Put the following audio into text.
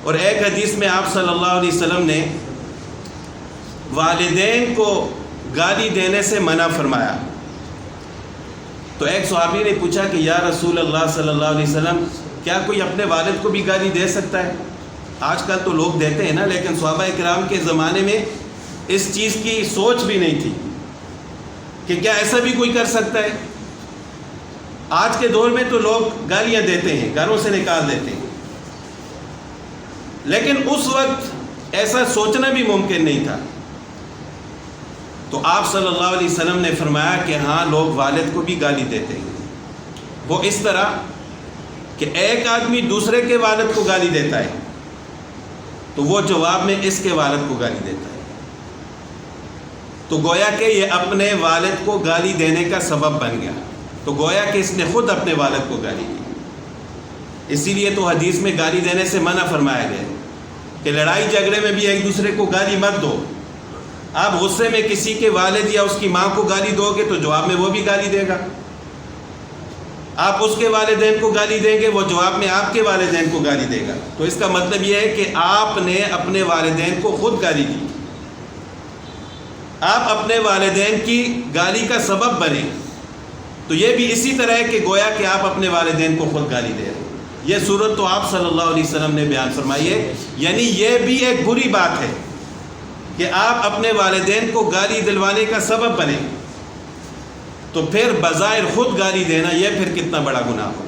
اور ایک حدیث میں آپ صلی اللہ علیہ وسلم نے والدین کو گالی دینے سے منع فرمایا۔ تو ایک صحابی نے پوچھا کہ یا رسول اللہ صلی اللہ علیہ وسلم، کیا کوئی اپنے والد کو بھی گالی دے سکتا ہے؟ آج کل تو لوگ دیتے ہیں نا، لیکن صحابہ اکرام کے زمانے میں اس چیز کی سوچ بھی نہیں تھی کہ کیا ایسا بھی کوئی کر سکتا ہے۔ آج کے دور میں تو لوگ گالیاں دیتے ہیں، گھروں سے نکال دیتے ہیں، لیکن اس وقت ایسا سوچنا بھی ممکن نہیں تھا۔ تو آپ صلی اللہ علیہ وسلم نے فرمایا کہ ہاں، لوگ والد کو بھی گالی دیتے ہیں۔ وہ اس طرح کہ ایک آدمی دوسرے کے والد کو گالی دیتا ہے تو وہ جواب میں اس کے والد کو گالی دیتا ہے، تو گویا کہ یہ اپنے والد کو گالی دینے کا سبب بن گیا، تو گویا کہ اس نے خود اپنے والد کو گالی دی۔ اسی لیے تو حدیث میں گالی دینے سے منع فرمایا گیا کہ لڑائی جھگڑے میں بھی ایک دوسرے کو گالی مت دو۔ آپ غصے میں کسی کے والد یا اس کی ماں کو گالی دو گے تو جواب میں وہ بھی گالی دے گا، آپ اس کے والدین کو گالی دیں گے، وہ جواب میں آپ کے والدین کو گالی دے گا۔ تو اس کا مطلب یہ ہے کہ آپ نے اپنے والدین کو خود گالی دی، آپ اپنے والدین کی گالی کا سبب بنے۔ تو یہ بھی اسی طرح ہے کہ گویا کہ آپ اپنے والدین کو خود گالی دے رہے ہیں۔ یہ صورت تو آپ صلی اللہ علیہ وسلم نے بیان فرمائی ہے، یعنی یہ بھی ایک بری بات ہے کہ آپ اپنے والدین کو گالی دلوانے کا سبب بنے، تو پھر بظاہر خود گالی دینا یہ پھر کتنا بڑا گناہ ہو۔